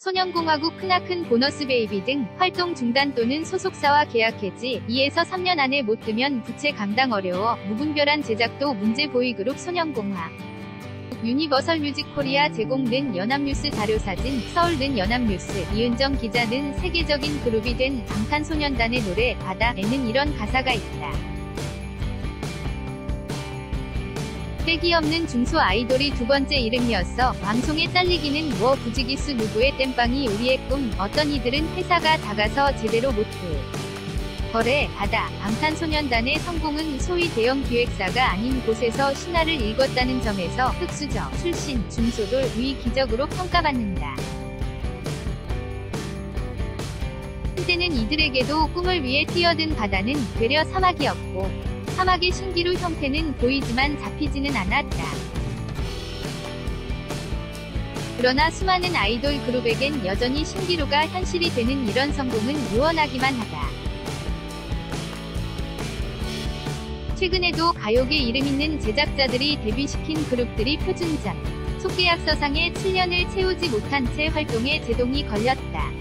소년공화국 크나큰 보너스 베이비 등 활동 중단 또는 소속사와 계약 해지 2에서 3년 안에 못 뜨면 부채 감당 어려워 무분별한 제작도 문제 보이그룹 소년공화. 유니버설 뮤직코리아 제공된 연합뉴스 자료사진, 서울는 연합뉴스, 이은정 기자 는 세계적인 그룹이 된 방탄소년단의 노래 바다에는 이런 가사가 있다. 빽이 없는 중소 아이돌이 두 번째 이름이었어. 방송에 딸리기는 뭐 부지기수 누구의 땜빵이 우리의 꿈. 어떤 이들은 회사가 작아서 제대로 못해. 거래, 바다, 방탄소년단의 성공은 소위 대형 기획사가 아닌 곳에서 신화를 읽었다는 점에서 흑수저, 출신, 중소돌, 위 기적으로 평가받는다. 한때는 이들에게도 꿈을 위해 뛰어든 바다는 되려 사막이었고 사막의 신기루 형태는 보이지만 잡히지는 않았다. 그러나 수많은 아이돌 그룹에겐 여전히 신기루가 현실이 되는 이런 성공은 유언하기만 하다. 최근에도 가요계 이름있는 제작자들이 데뷔시킨 그룹들이 표준작, 속계약서상에 7년을 채우지 못한 채 활동에 제동이 걸렸다.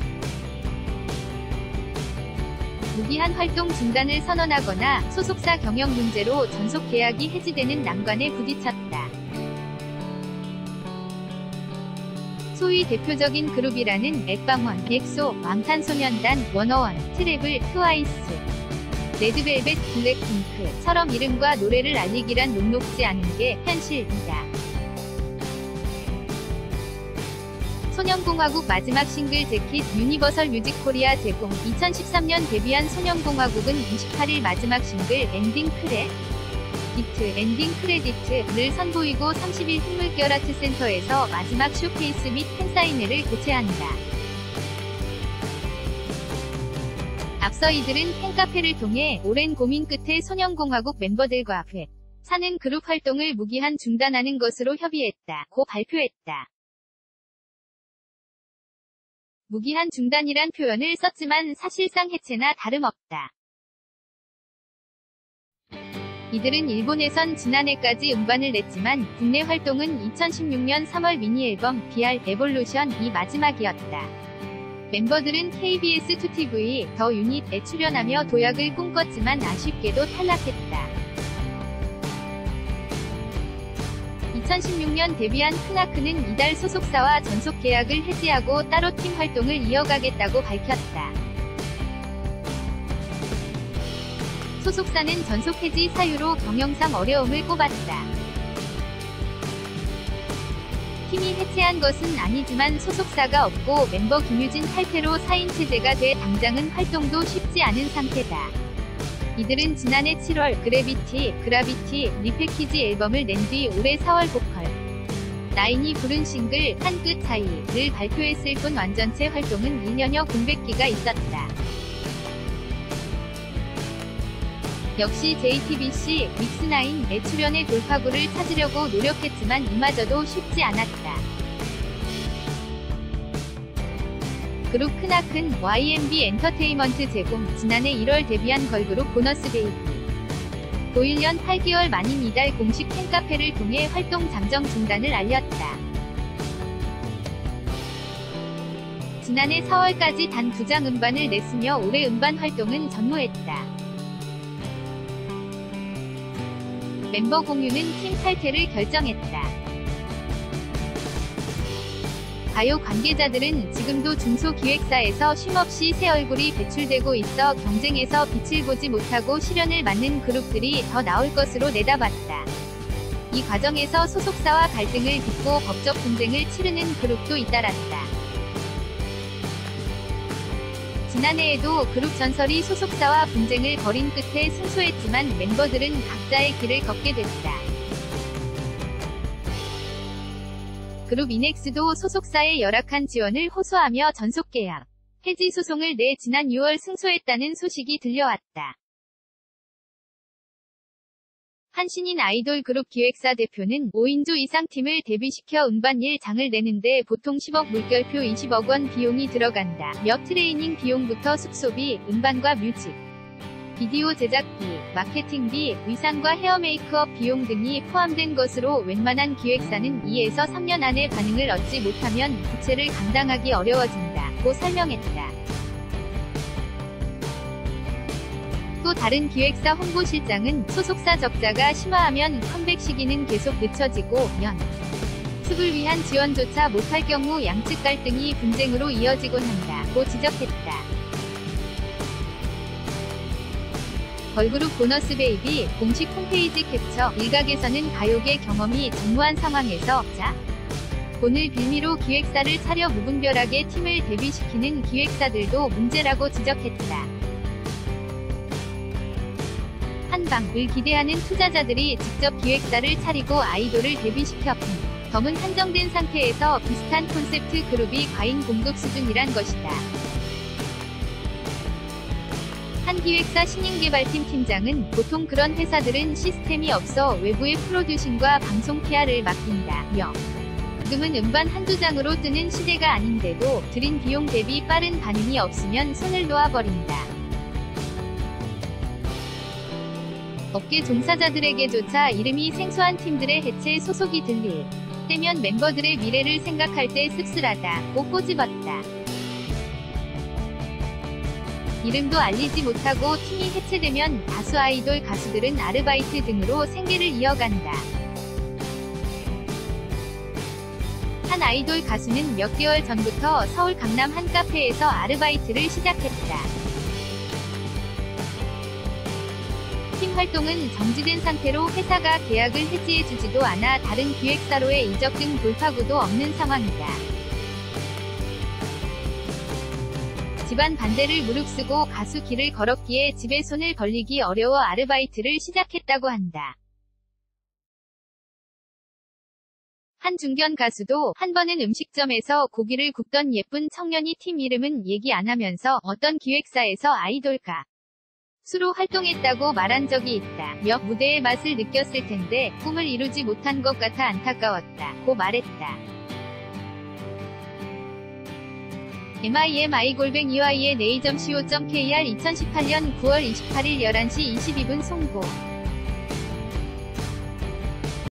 무기한 활동 중단을 선언하거나 소속사 경영 문제로 전속 계약이 해지되는 난관에 부딪혔다. 소위 대표적인 그룹이라는 엑방원, 엑소, 방탄소년단, 워너원, 트래블, 트와이스, 레드벨벳, 블랙핑크처럼 이름과 노래를 알리기란 녹록지 않은 게 현실이다. 소년공화국 마지막 싱글 재킷 유니버설 뮤직코리아 제공 2013년 데뷔한 소년공화국은 28일 마지막 싱글 엔딩 크레디트를 선보이고 30일 흰물결 아트센터에서 마지막 쇼케이스 및 팬사인회를 개최한다. 앞서 이들은 팬카페를 통해 오랜 고민 끝에 소년공화국 멤버들과 사는 그룹 활동을 무기한 중단하는 것으로 협의했다고 발표했다. 무기한 중단이란 표현을 썼지만 사실상 해체나 다름없다. 이들은 일본에선 지난해까지 음반을 냈지만 국내 활동은 2016년 3월 미니앨범 BR 에볼루션이 마지막이었다. 멤버들은 KBS 2TV 더 유닛에 출연하며 도약을 꿈꿨지만 아쉽게도 탈락했다. 2016년 데뷔한 크나큰은 이달 소속사와 전속 계약을 해지하고 따로 팀 활동을 이어가겠다고 밝혔다. 소속사는 전속 해지 사유로 경영상 어려움을 꼽았다. 팀이 해체한 것은 아니지만 소속사가 없고 멤버 김유진 탈퇴로 4인 체제가 돼 당장은 활동도 쉽지 않은 상태다. 이들은 지난해 7월 그라비티 리패키지 앨범을 낸 뒤 올해 4월 보컬 나인이 부른 싱글 한 끗 차이를 발표했을 뿐 완전체 활동은 2년여 공백기가 있었다. 역시 JTBC 믹스9의 출연에 돌파구를 찾으려고 노력했지만 이마저도 쉽지 않았다. 그룹 크나큰 YMB 엔터테인먼트 제공 지난해 1월 데뷔한 걸그룹 보너스 베이비. 고 1년 8개월 만인 이달 공식 팬카페를 통해 활동 잠정 중단을 알렸다. 지난해 4월까지 단 2장 음반을 냈으며 올해 음반 활동은 전무했다. 멤버 공유는 팀 탈퇴를 결정했다. 가요 관계자들은 지금도 중소기획사에서 쉼없이 새 얼굴이 배출되고 있어 경쟁에서 빛을 보지 못하고 시련을 맞는 그룹들이 더 나올 것으로 내다봤다. 이 과정에서 소속사와 갈등을 빚고 법적 분쟁을 치르는 그룹도 잇따랐다. 지난해에도 그룹 전설이 소속사와 분쟁을 벌인 끝에 승소했지만 멤버들은 각자의 길을 걷게 됐다. 그룹 이넥스도 소속사의 열악한 지원을 호소하며 전속계약 해지 소송을 내 지난 6월 승소했다는 소식이 들려왔다. 한신인 아이돌 그룹 기획사 대표는 5인조 이상 팀을 데뷔시켜 음반 1장을 내는데 보통 10억 물결표 20억 원 비용이 들어간다. 며 트레이닝 비용부터 숙소비, 음반과 뮤직 비디오 제작비, 마케팅비, 의상과 헤어 메이크업 비용 등이 포함된 것으로 웬만한 기획사는 2에서 3년 안에 반응을 얻지 못하면 부채를 감당하기 어려워진다고 설명했다. 또 다른 기획사 홍보실장은 소속사 적자가 심화하면 컴백 시기는 계속 늦춰지고 연습을 위한 지원조차 못할 경우 양측 갈등이 분쟁으로 이어지곤 한다고 지적했다. 걸그룹 보너스 베이비 공식 홈페이지 캡처 일각에서는 가요계 경험이 전무한 상황에서 본을 빌미로 기획사를 차려 무분별하게 팀을 대비시키는 기획사들도 문제라고 지적했다. 한방을 기대하는 투자자들이 직접 기획사를 차리고 아이돌을 데뷔시켜 덤은 한정된 상태에서 비슷한 콘셉트 그룹이 과잉 공급 수준이란 것이다. 한 기획사 신인개발팀 팀장은 보통 그런 회사들은 시스템이 없어 외부의 프로듀싱과 방송 PR을 맡긴다며 지금은 음반 한두 장으로 뜨는 시대가 아닌데도 들인 비용 대비 빠른 반응이 없으면 손을 놓아버린다. 업계 종사자들에게조차 이름이 생소한 팀들의 해체 소속이 들릴 때면 멤버들의 미래를 생각할 때 씁쓸하다고 꼬집었다. 이름도 알리지 못하고 팀이 해체되면 다수 아이돌 가수들은 아르바이트 등으로 생계를 이어간다. 한 아이돌 가수는 몇 개월 전부터 서울 강남 한 카페에서 아르바이트를 시작했다. 팀 활동은 정지된 상태로 회사가 계약을 해지해주지도 않아 다른 기획사로의 이적 등 돌파구도 없는 상황이다. 집안 반대를 무릅쓰고 가수 길을 걸었기에 집에 손을 벌리기 어려워 아르바이트를 시작했다고 한다. 한 중견 가수도 한 번은 음식점에서 고기를 굽던 예쁜 청년이 팀 이름은 얘기 안 하면서 어떤 기획사에서 아이돌 가수로 활동했다고 말한 적이 있다. 무대의 맛을 느꼈을 텐데 꿈을 이루지 못한 것 같아 안타까웠다고 말했다. mimi@ii의 네이점 co.kr 2018년 9월 28일 11시 22분 송보